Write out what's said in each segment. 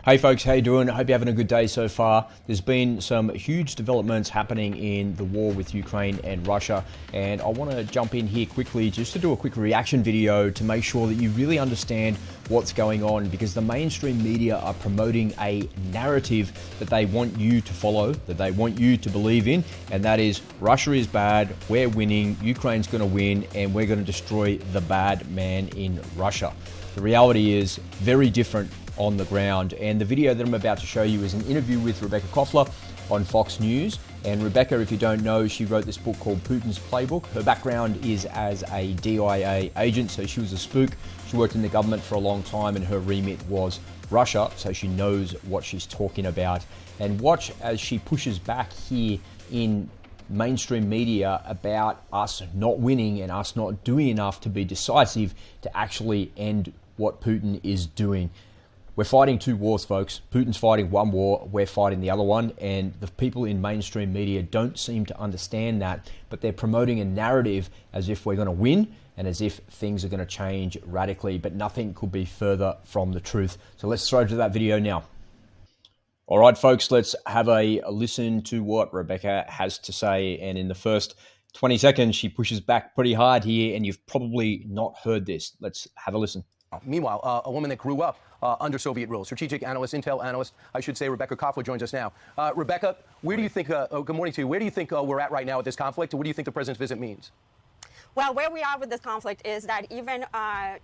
Hey folks, how you doing? I hope you're having a good day so far. There's been some huge developments happening in the war with Ukraine and Russia, and I want to jump in here quickly just to do a quick reaction video to make sure that you really understand what's going on, because the mainstream media are promoting a narrative that they want you to follow, that they want you to believe in, and that is Russia is bad, we're winning, Ukraine's going to win, and we're going to destroy the bad man in Russia. The reality is very different on the ground, and the video that I'm about to show you is an interview with Rebekah Koffler on Fox News. And Rebekah, if you don't know, she wrote this book called Putin's Playbook. Her background is as a DIA agent, so she was a spook. She worked in the government for a long time, and her remit was Russia, so she knows what she's talking about. And watch as she pushes back here in mainstream media about us not winning and us not doing enough to be decisive to actually end what Putin is doing. We're fighting two wars, folks. Putin's fighting one war, we're fighting the other one, and the people in mainstream media don't seem to understand that, but they're promoting a narrative as if we're going to win and as if things are going to change radically, but nothing could be further from the truth. So let's throw to that video now. All right, folks, let's have a listen to what Rebekah has to say, and in the first 20 seconds, she pushes back pretty hard here, and you've probably not heard this. Let's have a listen. Meanwhile, a woman that grew up under Soviet rule, strategic analyst, intel analyst, I should say, Rebekah Koffler joins us now. Rebekah, where do you think, good morning to you, where do you think we're at right now with this conflict? What do you think the president's visit means? Well, where we are with this conflict is that even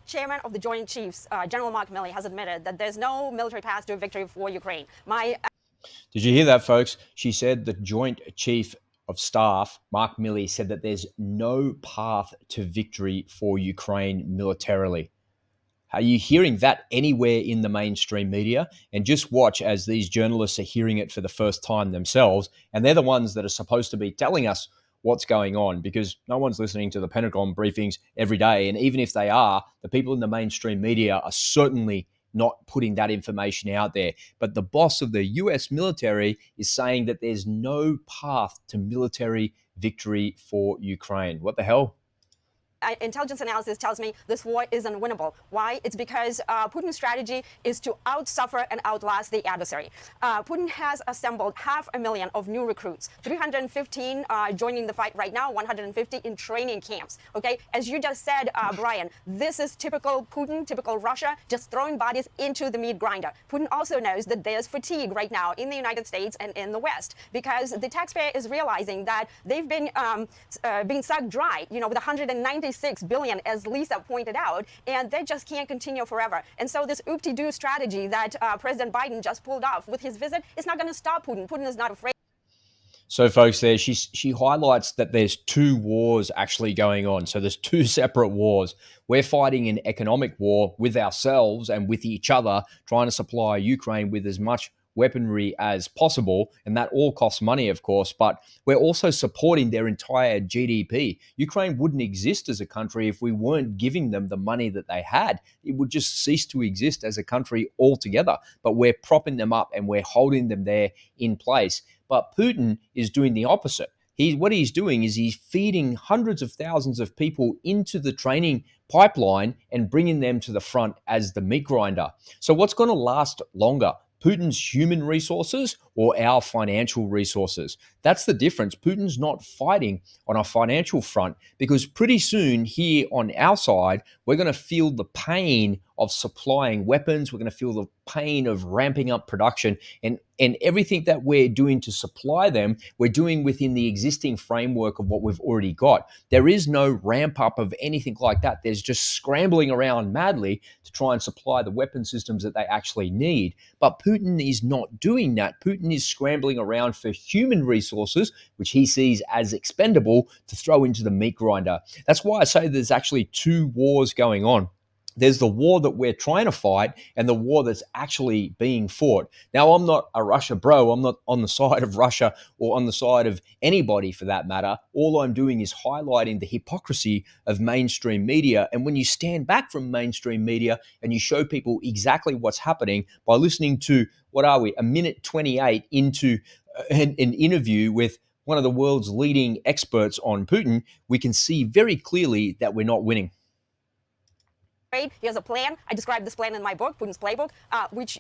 chairman of the Joint Chiefs, General Mark Milley, has admitted that there's no military path to victory for Ukraine. Did you hear that, folks? She said the Joint Chief of Staff, Mark Milley, said that there's no path to victory for Ukraine militarily. Are you hearing that anywhere in the mainstream media? And just watch as these journalists are hearing it for the first time themselves, and they're the ones that are supposed to be telling us what's going on, because no one's listening to the Pentagon briefings every day. And even if they are, the people in the mainstream media are certainly not putting that information out there. But the boss of the US military is saying that there's no path to military victory for Ukraine. What the hell? Intelligence analysis tells me this war is unwinnable. Why? It's because Putin's strategy is to outsuffer and outlast the adversary. Putin has assembled 500,000 of new recruits, 315 joining the fight right now, 150 in training camps. Okay, as you just said, Brian, this is typical Putin, typical Russia, just throwing bodies into the meat grinder. Putin also knows that there's fatigue right now in the United States and in the West, because the taxpayer is realizing that they've been being sucked dry, with 196 billion, as Lisa pointed out, and they just can't continue forever. And so this oop-de-doo strategy that President Biden just pulled off with his visit is not going to stop Putin. Putin is not afraid. So, folks, there she highlights that there's two wars actually going on. So there's two separate wars. We're fighting an economic war with ourselves and with each other, trying to supply Ukraine with as much weaponry as possible, and that all costs money, of course, but we're also supporting their entire GDP. Ukraine wouldn't exist as a country if we weren't giving them the money that they had. It would just cease to exist as a country altogether, but we're propping them up and we're holding them there in place. But Putin is doing the opposite. What he's doing is he's feeding hundreds of thousands of people into the training pipeline and bringing them to the front as the meat grinder. So what's going to last longer? Putin's human resources or our financial resources? That's the difference. Putin's not fighting on a financial front, because pretty soon here on our side, we're going to feel the pain of supplying weapons. We're going to feel the pain of ramping up production, and everything that we're doing to supply them, we're doing within the existing framework of what we've already got. There is no ramp up of anything like that. There's just scrambling around madly to try and supply the weapon systems that they actually need. But Putin is not doing that. Putin is scrambling around for human resources, which he sees as expendable, to throw into the meat grinder. That's why I say there's actually two wars going on. There's the war that we're trying to fight and the war that's actually being fought. Now, I'm not a Russia bro. I'm not on the side of Russia or on the side of anybody for that matter. All I'm doing is highlighting the hypocrisy of mainstream media. And when you stand back from mainstream media and you show people exactly what's happening by listening to, a minute 28 into an interview with one of the world's leading experts on Putin, we can see very clearly that we're not winning. He has a plan. I describe this plan in my book, Putin's Playbook, which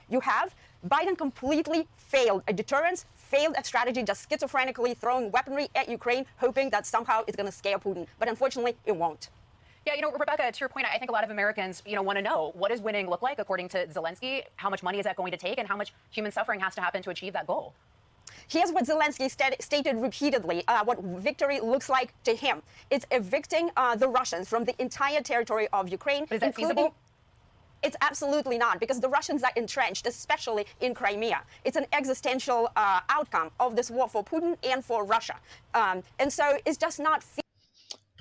you have. Biden completely failed at deterrence, failed at strategy, just schizophrenically throwing weaponry at Ukraine, hoping that somehow it's going to scare Putin. But unfortunately, it won't. Yeah, Rebekah, to your point, I think a lot of Americans, want to know, what does winning look like according to Zelensky? How much money is that going to take, and how much human suffering has to happen to achieve that goal? Here's what Zelensky stated repeatedly, what victory looks like to him. It's evicting the Russians from the entire territory of Ukraine. But is that feasible? It's absolutely not, because the Russians are entrenched, especially in Crimea. It's an existential outcome of this war for Putin and for Russia. And so it's just not feasible.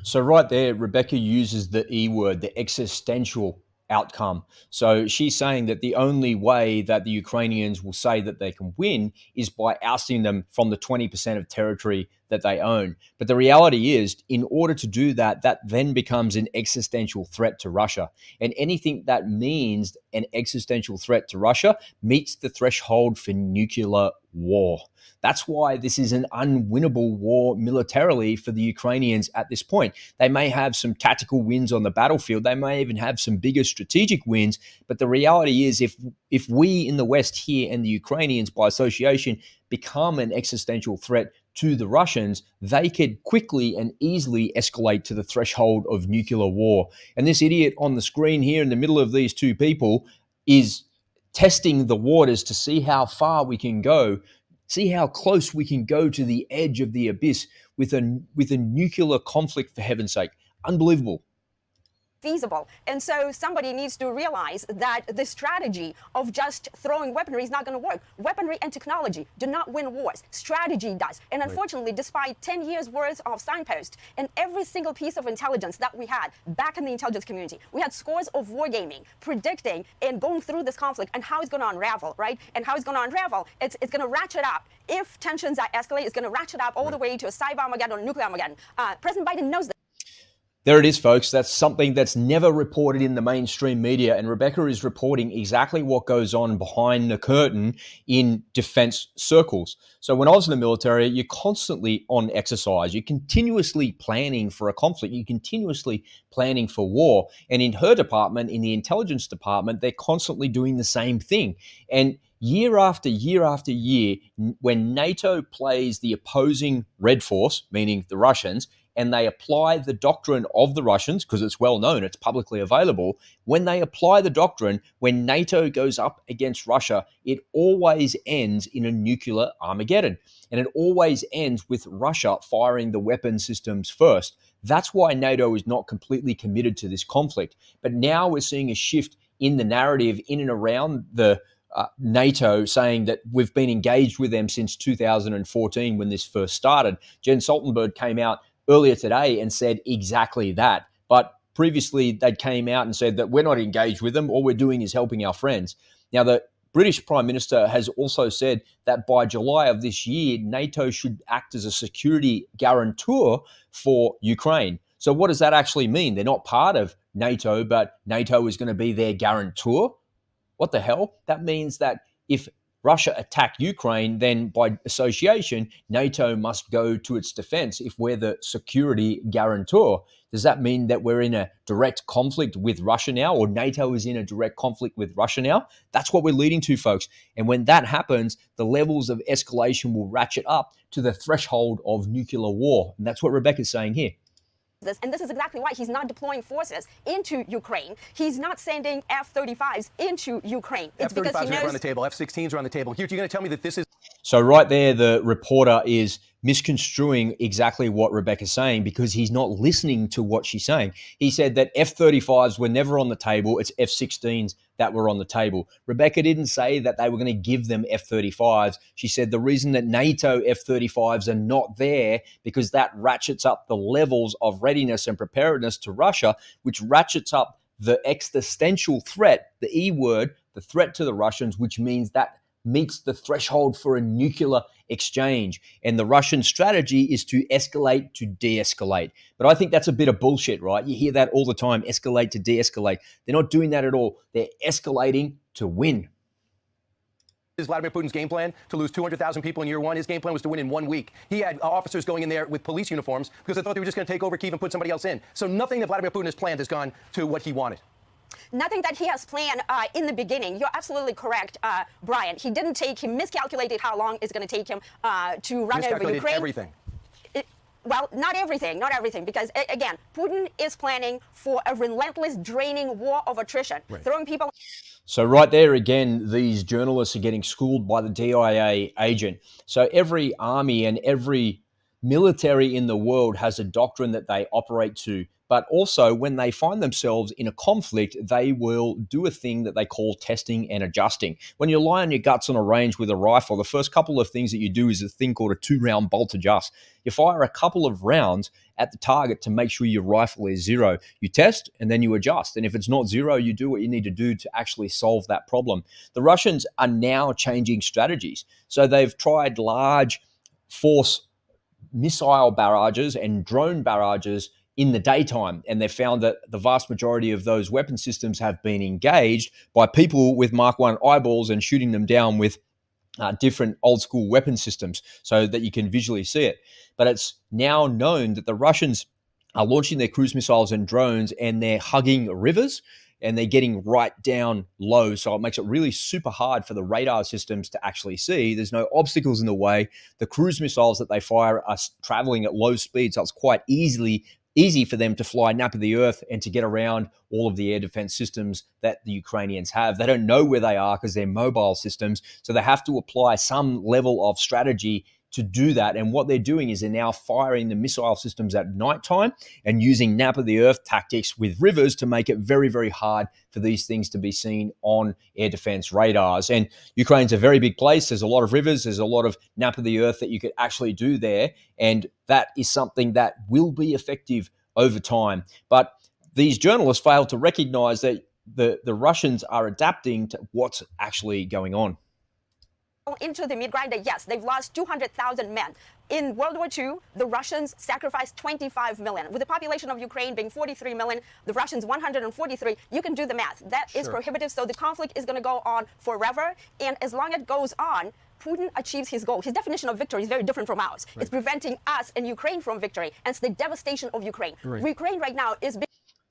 So right there, Rebekah uses the E word, the existential outcome. So she's saying that the only way that the Ukrainians will say that they can win is by ousting them from the 20% of territory that they own. But the reality is, in order to do that, that then becomes an existential threat to Russia. And anything that means an existential threat to Russia meets the threshold for nuclear war. That's why this is an unwinnable war militarily for the Ukrainians at this point. They may have some tactical wins on the battlefield. They may even have some bigger strategic wins. But the reality is, if we in the West here and the Ukrainians by association become an existential threat to the Russians, they could quickly and easily escalate to the threshold of nuclear war. And this idiot on the screen here in the middle of these two people is testing the waters to see how far we can go, see how close we can go to the edge of the abyss with a nuclear conflict, for heaven's sake. Unbelievable. Feasible. And so somebody needs to realize that the strategy of just throwing weaponry is not going to work. Weaponry and technology do not win wars. Strategy does. And unfortunately, despite 10 years worth of signposts and every single piece of intelligence that we had back in the intelligence community, we had scores of wargaming predicting and going through this conflict and how it's going to unravel, right? And how it's going to unravel, it's going to ratchet up. If tensions are escalated, it's going to ratchet up all the way to a cyber Armageddon or nuclear Armageddon. President Biden knows that. There it is, folks. That's something that's never reported in the mainstream media. And Rebekah is reporting exactly what goes on behind the curtain in defense circles. So when I was in the military, you're constantly on exercise. You're continuously planning for a conflict. You're continuously planning for war. And in her department, in the intelligence department, they're constantly doing the same thing. And year after year after year, when NATO plays the opposing Red Force, meaning the Russians, and they apply the doctrine of the Russians, because it's well known, it's publicly available, when they apply the doctrine, when NATO goes up against Russia, it always ends in a nuclear Armageddon. And it always ends with Russia firing the weapon systems first. That's why NATO is not completely committed to this conflict. But now we're seeing a shift in the narrative in and around the NATO, saying that we've been engaged with them since 2014 when this first started. Jen Stoltenberg came out earlier today and said exactly that. But previously they came out and said that we're not engaged with them. All we're doing is helping our friends. Now, the British Prime Minister has also said that by July of this year, NATO should act as a security guarantor for Ukraine. So what does that actually mean? They're not part of NATO, but NATO is going to be their guarantor? What the hell? That means that if Russia attack Ukraine, then by association, NATO must go to its defense if we're the security guarantor. Does that mean that we're in a direct conflict with Russia now, or NATO is in a direct conflict with Russia now? That's what we're leading to, folks. And when that happens, the levels of escalation will ratchet up to the threshold of nuclear war. And that's what Rebekah's saying here. And this is exactly why he's not deploying forces into Ukraine. He's not sending F-35s into Ukraine. It's because he knows... F-35s are on the table. F-16s are on the table. You're going to tell me that this is... So right there, the reporter is misconstruing exactly what Rebekah's saying because he's not listening to what she's saying. He said that F-35s were never on the table. It's F-16s that were on the table. Rebekah didn't say that they were going to give them F-35s. She said the reason that NATO F-35s are not there because that ratchets up the levels of readiness and preparedness to Russia, which ratchets up the existential threat, the E word, the threat to the Russians, which means that meets the threshold for a nuclear exchange. And the Russian strategy is to escalate to de-escalate. But I think that's a bit of bullshit, right? You hear that all the time, escalate to de-escalate. They're not doing that at all. They're escalating to win. Is Vladimir Putin's game plan to lose 200,000 people in year one? His game plan was to win in 1 week. He had officers going in there with police uniforms because they thought they were just going to take over Kyiv and put somebody else in. So nothing that Vladimir Putin has planned has gone to what he wanted. Nothing that he has planned in the beginning. You're absolutely correct, Brian. He miscalculated how long it's going to take him to run over Ukraine. Everything. Well, not everything, because again, Putin is planning for a relentless, draining war of attrition, throwing people. So right there again, these journalists are getting schooled by the DIA agent. So every army and every military in the world has a doctrine that they operate to. But also when they find themselves in a conflict, they will do a thing that they call testing and adjusting. When you lie on your guts on a range with a rifle, the first couple of things that you do is a thing called a 2-round bolt adjust. You fire a couple of rounds at the target to make sure your rifle is zero. You test and then you adjust. And if it's not zero, you do what you need to do to actually solve that problem. The Russians are now changing strategies. So they've tried large force missile barrages and drone barrages in the daytime, and they found that the vast majority of those weapon systems have been engaged by people with Mark I eyeballs and shooting them down with different old school weapon systems so that you can visually see it. But it's now known that the Russians are launching their cruise missiles and drones and they're hugging rivers and they're getting right down low. So it makes it really super hard for the radar systems to actually see. There's no obstacles in the way. The cruise missiles that they fire are traveling at low speed, so it's quite easy for them to fly nap of the earth and to get around all of the air defense systems that the Ukrainians have. They don't know where they are because they're mobile systems. So they have to apply some level of strategy to do that. And what they're doing is they're now firing the missile systems at nighttime and using nap of the earth tactics with rivers to make it very, very hard for these things to be seen on air defense radars. And Ukraine's a very big place. There's a lot of rivers. There's a lot of nap of the earth that you could actually do there. And that is something that will be effective over time. But these journalists fail to recognize that the Russians are adapting to what's actually going on. Into the meat grinder, yes, they've lost 200,000 men. In World War II, the Russians sacrificed 25 million. With the population of Ukraine being 43 million, the Russians 143, you can do the math. That is prohibitive, so the conflict is going to go on forever. And as long as it goes on, Putin achieves his goal. His definition of victory is very different from ours. It's preventing us and Ukraine from victory, and it's the devastation of Ukraine. Ukraine right now is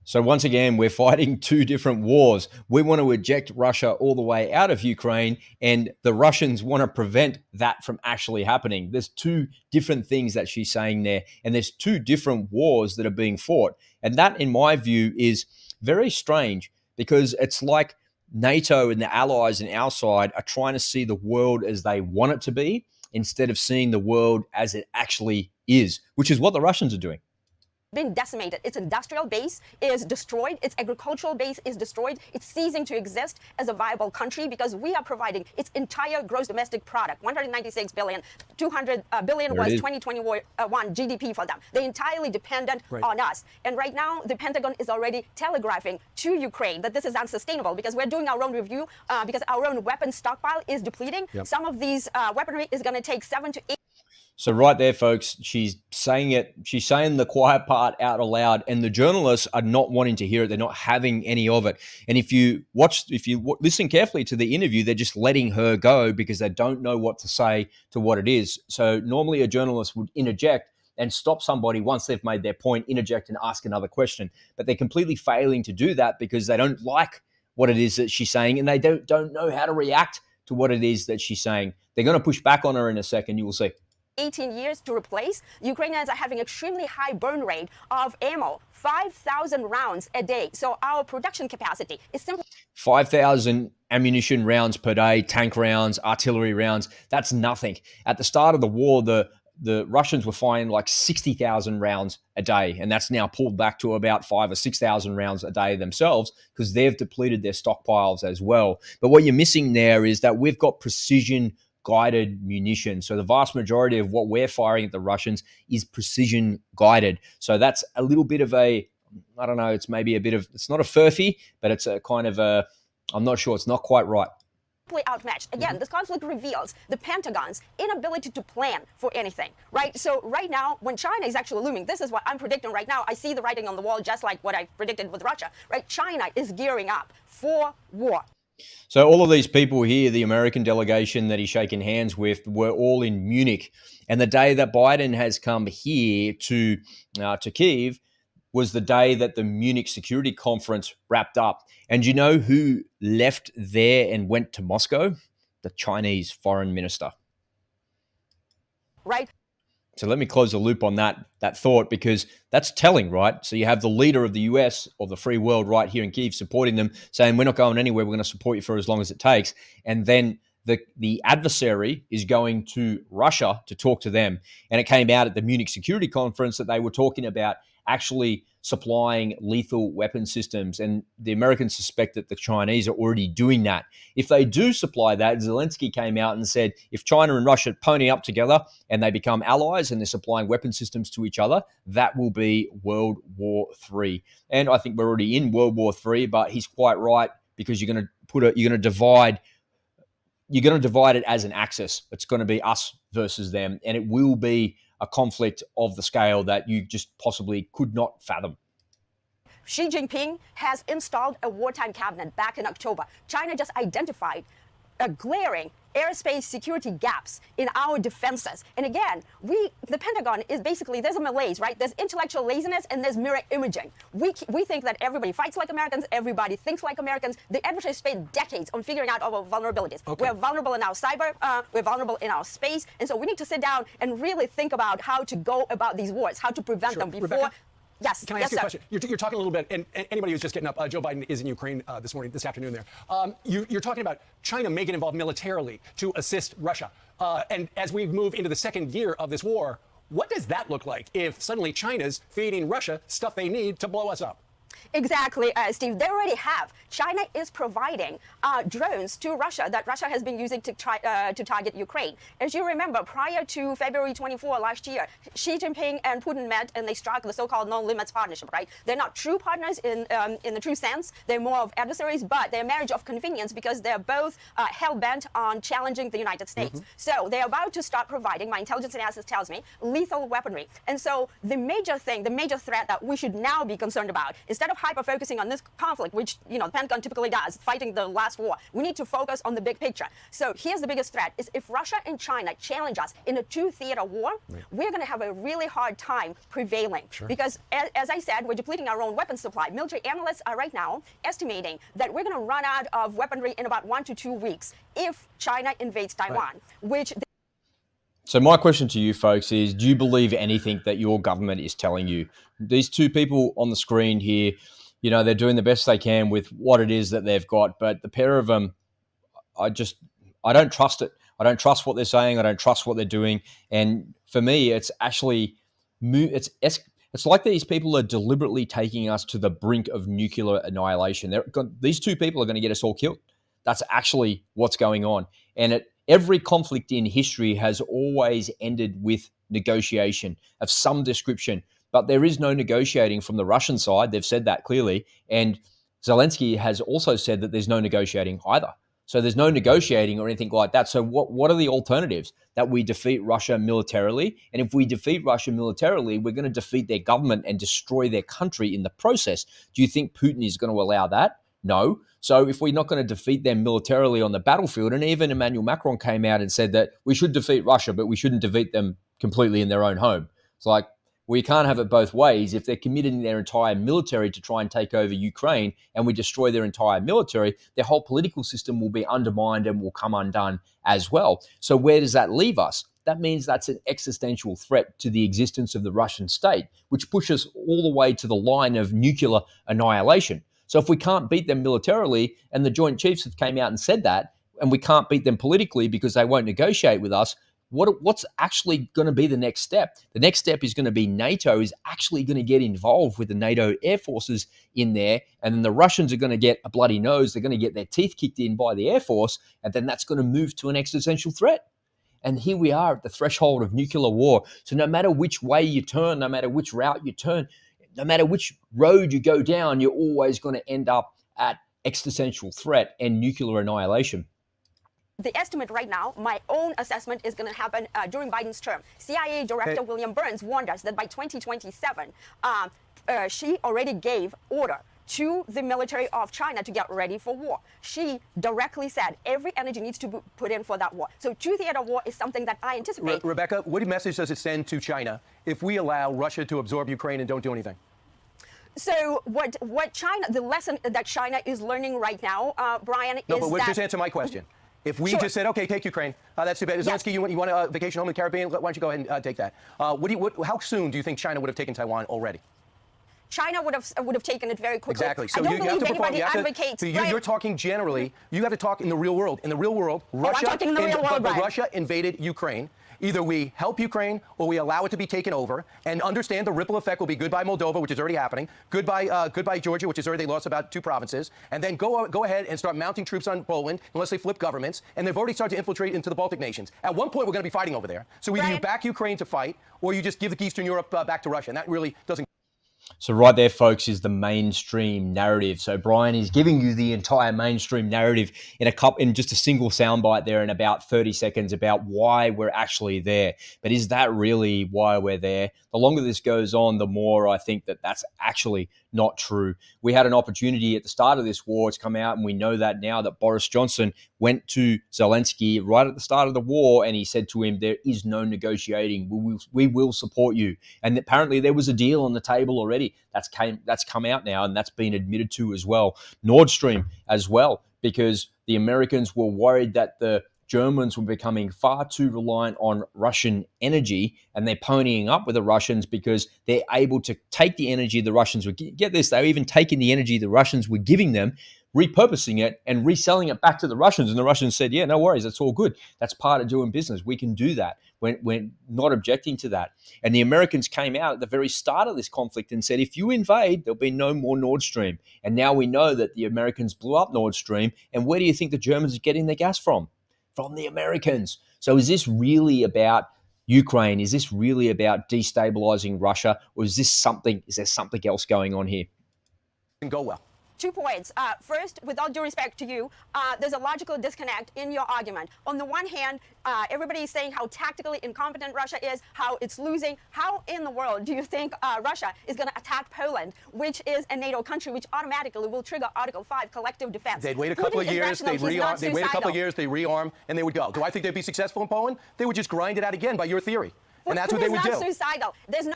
So once again, we're fighting two different wars. We want to eject Russia all the way out of Ukraine, and the Russians want to prevent that from actually happening. There's two different things that she's saying there, and there's two different wars that are being fought. And that, in my view, is very strange because it's like NATO and the allies on our side are trying to see the world as they want it to be instead of seeing the world as it actually is, which is what the Russians are doing. Been decimated. Its industrial base is destroyed. Its agricultural base is destroyed. It's ceasing to exist as a viable country because we are providing its entire gross domestic product, 196 billion, 200 billion was 2021 GDP for them. They're entirely dependent on us. And right now, the Pentagon is already telegraphing to Ukraine that this is unsustainable because we're doing our own review because our own weapon stockpile is depleting. Some of these weaponry is going to take 7 to 8. So right there, folks, she's saying it. She's saying the quiet part out aloud, and the journalists are not wanting to hear it. They're not having any of it. And if you listen carefully to the interview, they're just letting her go because they don't know what to say to what it is. So normally a journalist would interject and stop somebody once they've made their point, interject and ask another question. But they're completely failing to do that because they don't like what it is that she's saying, and they don't know how to react to what it is that she's saying. They're going to push back on her in a second. You will see. 18 years to replace. Ukrainians are having extremely high burn rate of ammo, 5,000 rounds a day. So our production capacity is simply 5,000 ammunition rounds per day, tank rounds, artillery rounds. That's nothing. At the start of the war, the Russians were firing like 60,000 rounds a day, and that's now pulled back to about 5,000 or 6,000 rounds a day themselves because they've depleted their stockpiles as well. But what you're missing there is that we've got precision guided munition. So the vast majority of what we're firing at the Russians is precision guided. So that's a little bit of a, I don't know, it's maybe a bit of, it's not a furphy, but it's a kind of a, I'm not sure, it's not quite right. Outmatched. Again, this conflict reveals the Pentagon's inability to plan for anything, right? So right now, when China is actually looming, this is what I'm predicting right now. I see the writing on the wall, just like what I predicted with Russia, right? China is gearing up for war. So all of these people here, the American delegation that he's shaking hands with, were all in Munich. And the day that Biden has come here to Kyiv was the day that the Munich Security Conference wrapped up. And you know who left there and went to Moscow? The Chinese foreign minister. Right. So let me close the loop on that thought, because that's telling, right? So you have the leader of the US, or the free world, right here in Kyiv, supporting them, saying, we're not going anywhere, we're going to support you for as long as it takes. And then the adversary is going to Russia to talk to them. And it came out at the Munich Security Conference that they were talking about actually supplying lethal weapon systems. And the Americans suspect that the Chinese are already doing that. If they do supply that, Zelensky came out and said, if China and Russia pony up together and they become allies and they're supplying weapon systems to each other, that will be World War III. And I think we're already in World War III, but he's quite right, because you're going to divide it as an axis. It's going to be us versus them, and it will be a conflict of the scale that you just possibly could not fathom. Xi Jinping has installed a wartime cabinet back in October. China just identified a glaring airspace security gaps in our defenses. And again, the Pentagon is basically, there's a malaise, right? There's intellectual laziness and there's mirror imaging. We think that everybody fights like Americans, everybody thinks like Americans. The adversary spent decades on figuring out our vulnerabilities. Okay. We're vulnerable in our cyber, we're vulnerable in our space. And so we need to sit down and really think about how to go about these wars, how to prevent them before. Rebekah? Yes. Can I ask you a question? You're talking a little bit, and anybody who's just getting up, Joe Biden is in Ukraine this afternoon there. You're talking about China may get involved militarily to assist Russia. And as we move into the second year of this war, what does that look like if suddenly China's feeding Russia stuff they need to blow us up? Exactly, Steve. They already have. China is providing drones to Russia that Russia has been using to target Ukraine. As you remember, prior to February 24 last year, Xi Jinping and Putin met and they struck the so-called no-limits partnership, right? They're not true partners in the true sense. They're more of adversaries, but they're a marriage of convenience because they're both hell-bent on challenging the United States. So they're about to start providing, my intelligence analysis tells me, lethal weaponry. And so the major threat that we should now be concerned about, instead of hyper-focusing on this conflict, which the Pentagon typically does, fighting the last war, we need to focus on the big picture. So here's the biggest threat, is if Russia and China challenge us in a two-theater war, we're going to have a really hard time prevailing. Sure. Because, as I said, we're depleting our own weapons supply. Military analysts are right now estimating that we're going to run out of weaponry in about 1 to 2 weeks if China invades Taiwan, which... So my question to you folks is, do you believe anything that your government is telling you? These two people on the screen here, they're doing the best they can with what it is that they've got, but the pair of them, I don't trust it. I don't trust what they're saying. I don't trust what they're doing. And for me, it's actually, it's like these people are deliberately taking us to the brink of nuclear annihilation. These two people are going to get us all killed. That's actually what's going on. And every conflict in history has always ended with negotiation of some description, but there is no negotiating from the Russian side. They've said that clearly. And Zelensky has also said that there's no negotiating either. So there's no negotiating or anything like that. So what are the alternatives? That we defeat Russia militarily. And if we defeat Russia militarily, we're going to defeat their government and destroy their country in the process. Do you think Putin is going to allow that? No. So if we're not going to defeat them militarily on the battlefield, and even Emmanuel Macron came out and said that we should defeat Russia, but we shouldn't defeat them completely in their own home. It's like, we can't have it both ways. If they're committing their entire military to try and take over Ukraine and we destroy their entire military, their whole political system will be undermined and will come undone as well. So where does that leave us? That means that's an existential threat to the existence of the Russian state, which pushes all the way to the line of nuclear annihilation. So if we can't beat them militarily, and the Joint Chiefs have came out and said that, and we can't beat them politically because they won't negotiate with us, what's actually going to be the next step? The next step is going to be NATO is actually going to get involved with the NATO air forces in there, and then the Russians are going to get a bloody nose. They're going to get their teeth kicked in by the Air Force, and then that's going to move to an existential threat. And here we are at the threshold of nuclear war. So no matter which way you turn, no matter which route you turn, no matter which road you go down, you're always going to end up at existential threat and nuclear annihilation. The estimate right now, my own assessment, is going to happen during Biden's term. CIA Director William Burns warned us that by 2027, she already gave order to the military of China to get ready for war. She directly said every energy needs to be put in for that war. So two-theater war is something that I anticipate. Rebekah, what message does it send to China if we allow Russia to absorb Ukraine and don't do anything? So what China, the lesson that China is learning right now, Brian, no, is but that... just answer my question. If we Sure. just said, okay, take Ukraine, that's too bad. Zelensky, you want a vacation home in the Caribbean? Why don't you go ahead and take that? How soon do you think China would have taken Taiwan already? China would have taken it very quickly. Exactly. So I don't you have believe to perform. anybody advocates. So you're talking generally. You have to talk in the real world. In the real world, Russia. I'm talking in the real world, but Brian. Russia invaded Ukraine. Either we help Ukraine or we allow it to be taken over, and understand the ripple effect will be goodbye Moldova, which is already happening, goodbye Georgia, which is already they lost about 2 provinces, and then go ahead and start mounting troops on Poland unless they flip governments, and they've already started to infiltrate into the Baltic nations. At one point, we're going to be fighting over there. So either you back Ukraine to fight, or you just give Eastern Europe back to Russia, and that really doesn't. So right there, folks, is the mainstream narrative. So Brian is giving you the entire mainstream narrative in just a single soundbite there in about 30 seconds about why we're actually there. But is that really why we're there? The longer this goes on, the more I think that that's actually not true. We had an opportunity at the start of this war to come out, and we know that now, that Boris Johnson went to Zelensky right at the start of the war, and he said to him, there is no negotiating. We will support you. And apparently there was a deal on the table already. That's come out now, and that's been admitted to as well. Nord Stream as well, because the Americans were worried that the Germans were becoming far too reliant on Russian energy, and they're ponying up with the Russians because they're able to take the energy the Russians would get this. They're even taking the energy the Russians were giving them, repurposing it and reselling it back to the Russians. And the Russians said, yeah, no worries. That's all good. That's part of doing business. We can do that. We're not objecting to that. And the Americans came out at the very start of this conflict and said, if you invade, there'll be no more Nord Stream. And now we know that the Americans blew up Nord Stream. And where do you think the Germans are getting their gas from? From the Americans. So is this really about Ukraine? Is this really about destabilizing Russia? Or is there something else going on here? Can go well. 2 points. First, with all due respect to you, there's a logical disconnect in your argument. On the one hand, everybody is saying how tactically incompetent Russia is, how it's losing. How in the world do you think Russia is going to attack Poland, which is a NATO country, which automatically will trigger Article 5 collective defense? They'd wait a couple of years, they'd rearm, they'd wait a couple of years, they rearm, and they would go. Do I think they'd be successful in Poland? They would just grind it out again by your theory. And that's what they would do. It's not suicidal. There's no...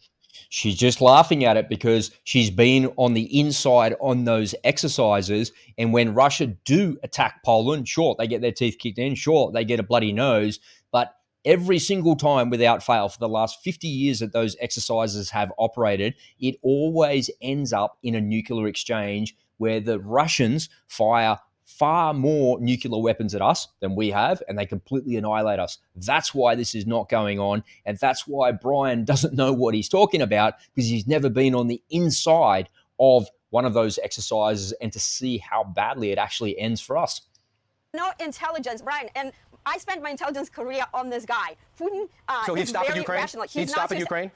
She's just laughing at it because she's been on the inside on those exercises. And when Russia do attack Poland, sure, they get their teeth kicked in. Sure, they get a bloody nose. But every single time without fail for the last 50 years that those exercises have operated, it always ends up in a nuclear exchange where the Russians fire far more nuclear weapons at us than we have, and they completely annihilate us. That's why this is not going on, and that's why Brian doesn't know what he's talking about, because he's never been on the inside of one of those exercises and to see how badly it actually ends for us. No intelligence, Brian, and I spent my intelligence career on this guy. Putin so he'd is stop in very Ukraine? rational. He'd stop in Ukraine?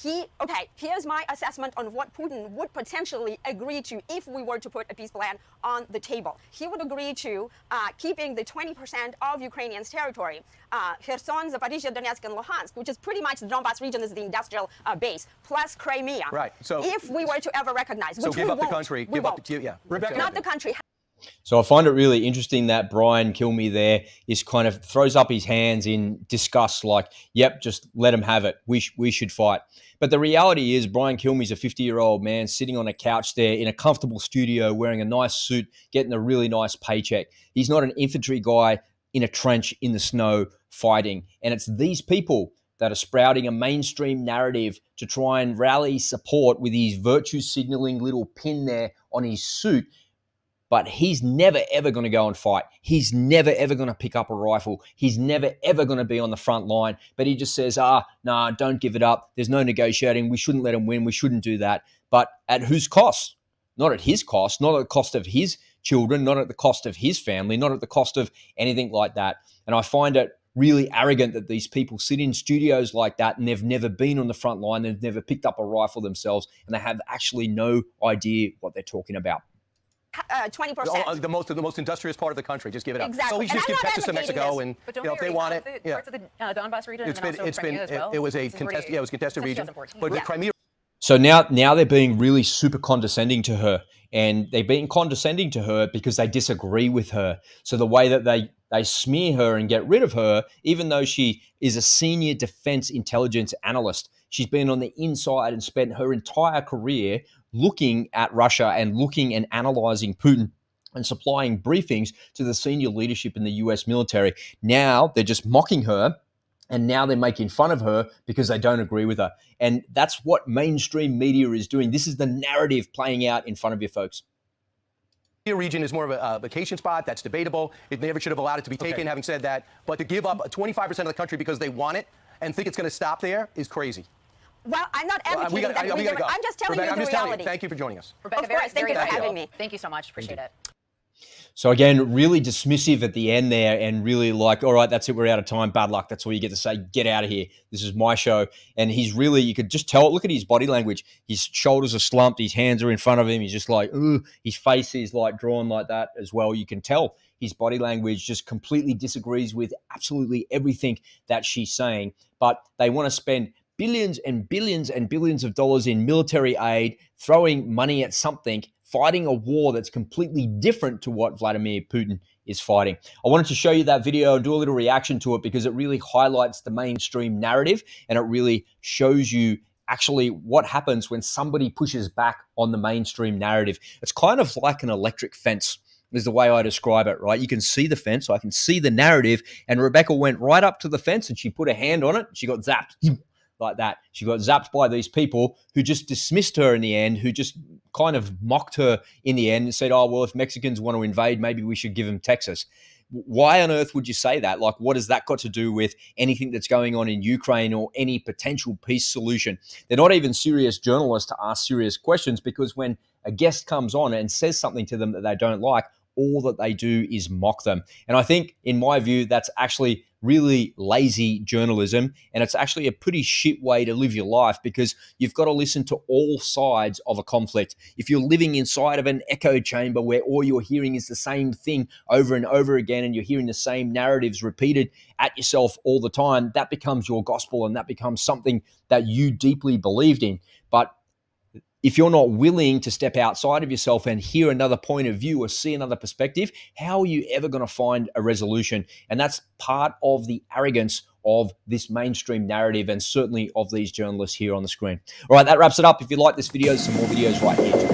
Okay, here's my assessment on what Putin would potentially agree to if we were to put a peace plan on the table. He would agree to keeping the 20% of Ukrainians' territory, Kherson, Zaporizhia, Donetsk, and Luhansk, which is pretty much the Donbass region is the industrial base, plus Crimea. Right. So if we were to ever recognize, which give we up won't, the country. we Give won't. up the, yeah. Rebekah, not the country. So I find it really interesting that Brian Kilmeade there is kind of throws up his hands in disgust, like, yep, just let him have it. We should fight. But the reality is Brian Kilmeade's a 50-year-old man sitting on a couch there in a comfortable studio wearing a nice suit, getting a really nice paycheck. He's not an infantry guy in a trench in the snow fighting. And it's these people that are sprouting a mainstream narrative to try and rally support with his virtue signaling little pin there on his suit. But he's never, ever going to go and fight. He's never, ever going to pick up a rifle. He's never, ever going to be on the front line. But he just says, nah, don't give it up. There's no negotiating. We shouldn't let him win. We shouldn't do that. But at whose cost? Not at his cost, not at the cost of his children, not at the cost of his family, not at the cost of anything like that. And I find it really arrogant that these people sit in studios like that and they've never been on the front line. They've never picked up a rifle themselves, and they have actually no idea what they're talking about. 20%. The most industrious part of the country. Just give it up. Exactly. So we should just give Texas to Mexico, and But don't if they want it, parts of the Donbass region and then also Crimea as well. it was a contested, it was a contested region. But the Crimea. So now they're being really super condescending to her, and they're being condescending to her because they disagree with her. So the way that they smear her and get rid of her, even though she is a senior defense intelligence analyst, she's been on the inside and spent her entire career looking at Russia and looking and analyzing Putin and supplying briefings to the senior leadership in the US military. Now they're just mocking her, and now they're making fun of her because they don't agree with her. And that's what mainstream media is doing. This is the narrative playing out in front of you, folks. The region is more of a vacation spot. That's debatable. It never should have allowed it to be taken, having said that. But to give up 25% of the country because they want it and think it's going to stop there is crazy. Well, I'm not advocating that. We gotta go. I'm just telling Rebekah, you the reality. Thank you for joining us. Rebekah, of course. Thank you for having me. Thank you so much. Appreciate it. So again, really dismissive at the end there, and really like, all right, that's it, we're out of time, bad luck. That's all you get to say. Get out of here. This is my show. And he's really, you could just tell, look at his body language. His shoulders are slumped, his hands are in front of him. He's just like, ooh, his face is like drawn like that as well. You can tell his body language just completely disagrees with absolutely everything that she's saying. But they want to spend billions and billions and billions of dollars in military aid, throwing money at something, fighting a war that's completely different to what Vladimir Putin is fighting. I wanted to show you that video and do a little reaction to it because it really highlights the mainstream narrative, and it really shows you actually what happens when somebody pushes back on the mainstream narrative. It's kind of like an electric fence is the way I describe it, right? You can see the fence, I can see the narrative, and Rebekah went right up to the fence and she put her hand on it. She got zapped. Like that. She got zapped by these people who just dismissed her in the end, who just kind of mocked her in the end and said, oh, well, if Mexicans want to invade, maybe we should give them Texas. Why on earth would you say that? Like, what has that got to do with anything that's going on in Ukraine or any potential peace solution? They're not even serious journalists to ask serious questions, because when a guest comes on and says something to them that they don't like, all that they do is mock them. And I think, in my view, that's actually really lazy journalism, and it's actually a pretty shit way to live your life, because you've got to listen to all sides of a conflict. If you're living inside of an echo chamber where all you're hearing is the same thing over and over again, and you're hearing the same narratives repeated at yourself all the time, that becomes your gospel, and that becomes something that you deeply believed in. But if you're not willing to step outside of yourself and hear another point of view or see another perspective, how are you ever going to find a resolution? And that's part of the arrogance of this mainstream narrative, and certainly of these journalists here on the screen. All right, that wraps it up. If you like this video, there's some more videos right here.